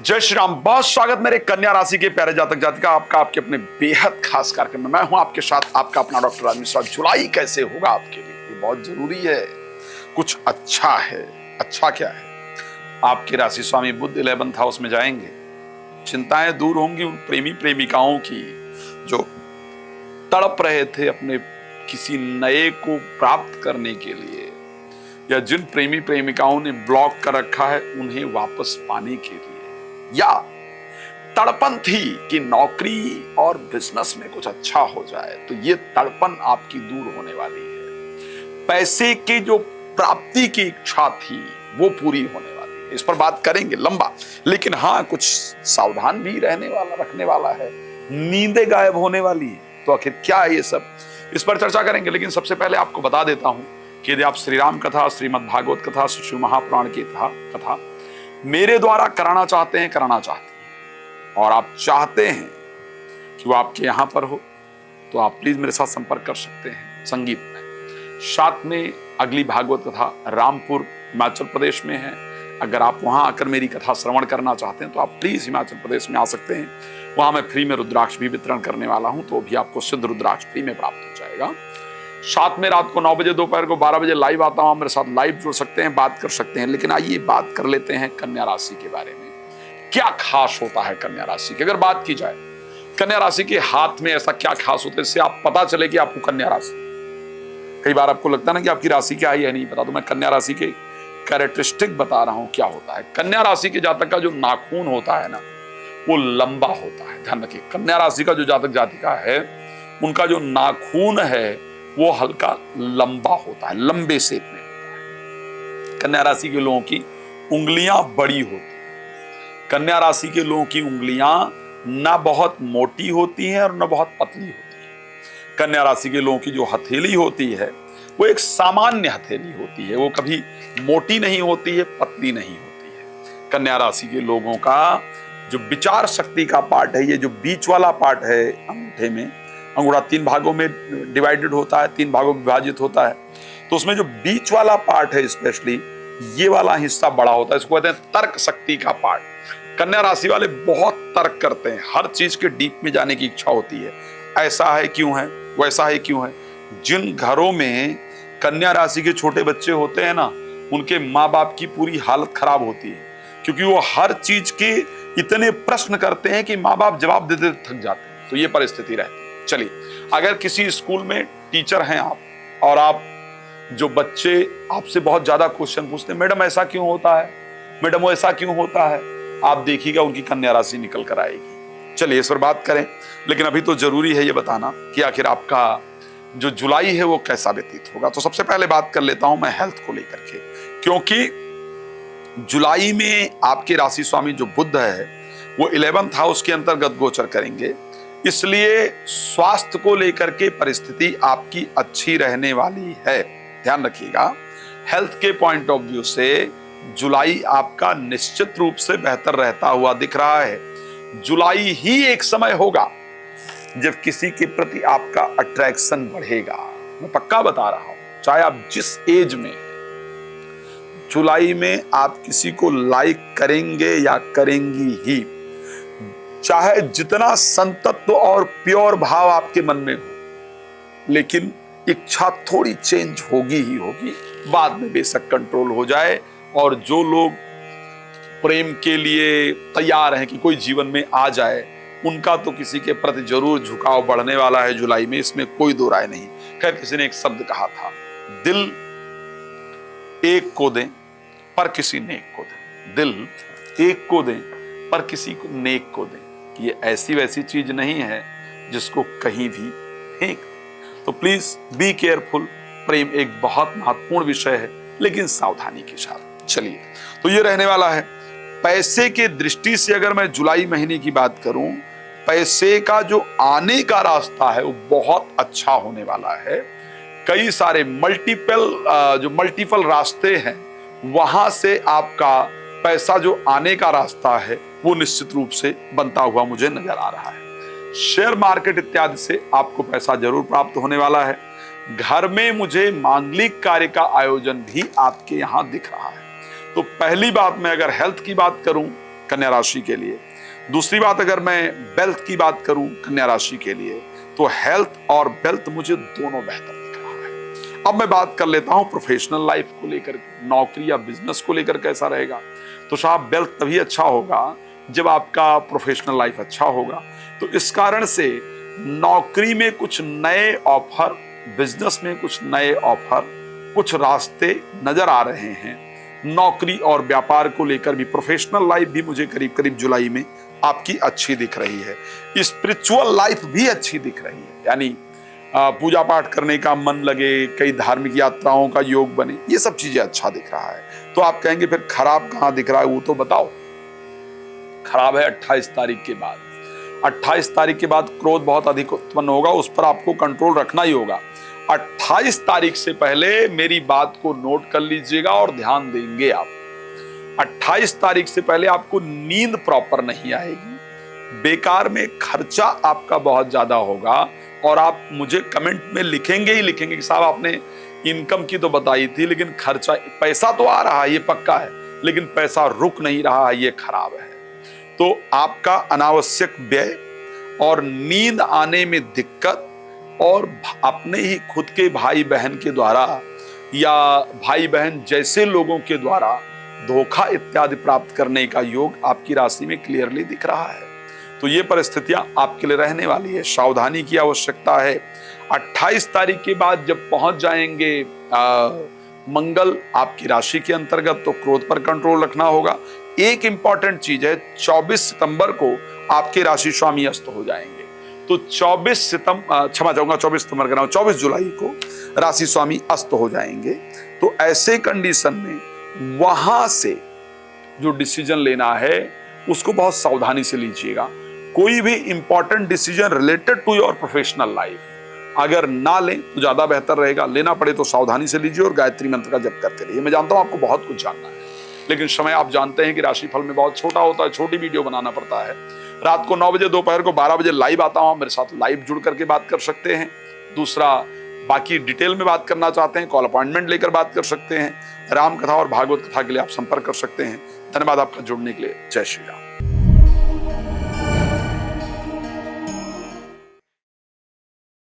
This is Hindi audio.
जय श्री राम। बहुत स्वागत मेरे कन्या राशि के प्यारे जातक जातिका आपका आपके अपने बेहद खास कार्यक्रम में। मैं हूं आपके साथ आपका अपना डॉक्टर राज मिश्रा। जुलाई कैसे होगा आपके लिए ये बहुत जरूरी है। कुछ अच्छा है। अच्छा क्या है? आपके राशि स्वामी बुध 11th हाउस में जाएंगे। चिंताएं दूर होंगी उन प्रेमी प्रेमिकाओं की जो तड़प रहे थे अपने किसी नए को प्राप्त करने के लिए, या जिन प्रेमी प्रेमिकाओं ने ब्लॉक कर रखा है उन्हें वापस पाने के लिए, या तड़पन थी कि नौकरी और बिजनेस में कुछ अच्छा हो जाए, तो ये तड़पन आपकी दूर होने वाली है। पैसे की जो प्राप्ति की इच्छा थी वो पूरी होने वाली है। इस पर बात करेंगे लंबा, लेकिन हाँ कुछ सावधान भी रखने वाला है। नींदें गायब होने वाली है, तो आखिर क्या है ये सब, इस पर चर्चा करेंगे। लेकिन सबसे पहले आपको बता देता हूं कि यदि आप श्री राम कथा, श्रीमद् भागवत कथा, शिव महापुराण की कथा मेरे द्वारा कराना चाहते हैं और आप चाहते हैं कि वो आपके यहां पर हो, तो आप प्लीज मेरे साथ संपर्क कर सकते हैं संगीत में। साथ में अगली भागवत कथा रामपुर हिमाचल प्रदेश में है। अगर आप वहां आकर मेरी कथा श्रवण करना चाहते हैं तो आप प्लीज हिमाचल प्रदेश में आ सकते हैं। वहां मैं फ्री में रुद्राक्ष भी वितरण करने वाला हूं, तो भी आपको सिद्ध रुद्राक्ष फ्री में प्राप्त हो जाएगा। साथ में रात को 9 बजे, दोपहर को 12 बजे लाइव आता हूं। मेरे साथ लाइव जुड़ सकते हैं, बात कर सकते हैं। लेकिन आइए बात कर लेते हैं कन्या राशि के बारे में। क्या खास होता है कन्या राशि की? अगर बात की जाए कन्या राशि के हाथ में ऐसा क्या खास होता है इससे आप पता चले कि आपको कन्या राशि। कई बार आपको लगता है ना कि आपकी राशि क्या है यह नहीं पता, तो मैं कन्या राशि के कैरेक्टरिस्टिक बता रहा हूं क्या होता है। कन्या राशि के जातक का जो नाखून होता है ना वो लंबा होता है। ध्यान रखिए, कन्या राशि का जो जातक जातिका है उनका जो नाखून है वो हल्का लंबा होता है, लंबे शेप में होता है। कन्या राशि के लोगों की उंगलियां बड़ी होती हैं। कन्या राशि के लोगों की उंगलियां ना बहुत मोटी होती हैं और ना बहुत पतली होती हैं। कन्या राशि के लोगों की जो हथेली होती है वो एक सामान्य हथेली होती है। वो कभी मोटी नहीं होती है, पतली नहीं होती है। कन्या राशि के लोगों का जो विचार शक्ति का पार्ट है, ये जो बीच वाला पार्ट है अंगूठे में, अंगूठा 3 भागों में डिवाइडेड होता है, 3 भागों में विभाजित होता है, तो उसमें जो बीच वाला पार्ट है स्पेशली ये वाला हिस्सा बड़ा होता है। इसको कहते हैं तर्क शक्ति का पार्ट। कन्या राशि वाले बहुत तर्क करते हैं, हर चीज के डीप में जाने की इच्छा होती है। ऐसा है क्यों है, वैसा है क्यों है। जिन घरों में कन्या राशि के छोटे बच्चे होते हैं ना, उनके माँ बाप की पूरी हालत खराब होती है, क्योंकि वो हर चीज के इतने प्रश्न करते हैं कि माँ बाप जवाब देते थक जाते हैं। तो ये परिस्थिति रहती है। चलिए, अगर किसी स्कूल में टीचर हैं आप, और आप जो बच्चे आपसे बहुत ज्यादा क्वेश्चन पूछते हैं, मैडम ऐसा क्यों होता है, मैडम वो ऐसा क्यों होता है, आप देखिएगा उनकी कन्या राशि निकल कर आएगी। चलिए इस पर बात करें, लेकिन अभी तो जरूरी है ये बताना कि आखिर आपका जो जुलाई है वो कैसा व्यतीत होगा। तो सबसे पहले बात कर लेता हूं मैं हेल्थ को लेकर के, क्योंकि जुलाई में आपके राशि स्वामी जो बुध है वो 11th हाउस के अंतर्गत गोचर करेंगे, इसलिए स्वास्थ्य को लेकर के परिस्थिति आपकी अच्छी रहने वाली है। ध्यान रखिएगा, हेल्थ के पॉइंट ऑफ व्यू से जुलाई आपका निश्चित रूप से बेहतर रहता हुआ दिख रहा है। जुलाई ही एक समय होगा जब किसी के प्रति आपका अट्रैक्शन बढ़ेगा। मैं पक्का बता रहा हूं, चाहे आप जिस एज में, जुलाई में आप किसी को लाइक करेंगे या करेंगी ही, चाहे जितना संतत्व और प्योर भाव आपके मन में हो, लेकिन इच्छा थोड़ी चेंज होगी ही होगी। बाद में बेशक कंट्रोल हो जाए। और जो लोग प्रेम के लिए तैयार हैं कि कोई जीवन में आ जाए, उनका तो किसी के प्रति जरूर झुकाव बढ़ने वाला है जुलाई में, इसमें कोई दो राय नहीं। खैर, किसी ने एक शब्द कहा था, दिल एक को दें पर किसी नेक को दें। दिल एक को दें पर किसी को नेक को दें। ये ऐसी वैसी चीज नहीं है जिसको कहीं भी फेंक दें। तो प्लीज बी केयरफुल। प्रेम एक बहुत महत्वपूर्ण विषय है, लेकिन सावधानी के साथ। चलिए, तो ये रहने वाला है। पैसे के दृष्टि से अगर मैं जुलाई महीने की बात करूं, पैसे का जो आने का रास्ता है वो बहुत अच्छा होने वाला है। कई सारे मल्टीपल रास्ते हैं, वहां से आपका पैसा जो आने का रास्ता है वो निश्चित रूप से बनता हुआ मुझे नजर आ रहा है। शेयर मार्केट इत्यादि से आपको पैसा जरूर प्राप्त होने वाला है। घर में मुझे मांगलिक कार्य का आयोजन भी आपके यहां दिख रहा है। तो पहली बात, मैं अगर हेल्थ की बात करूं कन्या राशि के लिए। दूसरी बात, अगर मैं वेल्थ की बात करूं कन्या राशि के लिए, तो हेल्थ और वेल्थ मुझे दोनों बेहतर दिख रहा है। अब मैं बात कर लेता हूं प्रोफेशनल लाइफ को लेकर, नौकरी या बिजनेस को लेकर कैसा रहेगा। तो साहब वेल्थ तभी अच्छा होगा जब आपका प्रोफेशनल लाइफ अच्छा होगा। तो इस कारण से नौकरी में कुछ नए ऑफर, बिजनेस में कुछ नए ऑफर, कुछ रास्ते नजर आ रहे हैं। नौकरी और व्यापार को लेकर भी, प्रोफेशनल लाइफ भी मुझे करीब करीब जुलाई में आपकी अच्छी दिख रही है। स्पिरिचुअल लाइफ भी अच्छी दिख रही है, यानी पूजा पाठ करने का मन लगे, कई धार्मिक यात्राओं का योग बने, ये सब चीजें अच्छा दिख रहा है। तो आप कहेंगे फिर खराब कहां दिख रहा है, वो तो बताओ। खराब है 28 तारीख के बाद। 28 तारीख के बाद क्रोध बहुत अधिक उत्पन्न होगा, उस पर आपको कंट्रोल रखना ही होगा। 28 तारीख से पहले मेरी बात को नोट कर लीजिएगा और ध्यान देंगे आप। 28 तारीख से पहले आपको नींद प्रॉपर नहीं आएगी, बेकार में खर्चा आपका बहुत ज्यादा होगा, और आप मुझे कमेंट में लिखेंगे ही लिखेंगे कि साहब आपने इनकम की तो बताई थी, लेकिन खर्चा, पैसा तो आ रहा है ये पक्का है, लेकिन पैसा रुक नहीं रहा है, ये खराब है। तो आपका अनावश्यक व्यय और नींद आने में दिक्कत, और अपने ही खुद के भाई बहन के द्वारा या भाई बहन जैसे लोगों के द्वारा धोखा इत्यादि प्राप्त करने का योग आपकी राशि में क्लियरली दिख रहा है। तो ये परिस्थितियां आपके लिए रहने वाली है, सावधानी की आवश्यकता है। 28 तारीख के बाद जब पहुंच जाएंगे मंगल आपकी राशि के अंतर्गत, तो क्रोध पर कंट्रोल रखना होगा। एक इंपॉर्टेंट चीज है, 24 सितंबर को आपके राशि स्वामी अस्त हो जाएंगे। तो 24 सितंबर का नाम, 24 जुलाई को राशि स्वामी अस्त हो जाएंगे। तो ऐसे कंडीशन में वहां से जो डिसीजन लेना है उसको बहुत सावधानी से लीजिएगा। कोई भी important decision related to your professional life अगर ना लें तो ज्यादा बेहतर रहेगा। लेना पड़े तो सावधानी से लीजिए और गायत्री मंत्र का जप करते रहिए। मैं जानता हूं आपको बहुत कुछ जानना है, लेकिन समय आप जानते हैं कि राशिफल में बहुत छोटा होता है, छोटी वीडियो बनाना पड़ता है। रात को 9 बजे, दोपहर को 12 बजे लाइव आता हूं, मेरे साथ लाइव जुड़ करके बात कर सकते हैं। दूसरा, बाकी डिटेल में बात करना चाहते हैं, कॉल अपॉइंटमेंट लेकर बात कर सकते हैं। राम कथा और भागवत कथा के लिए आप संपर्क कर सकते हैं। धन्यवाद आपका जुड़ने के लिए। जय श्री राम।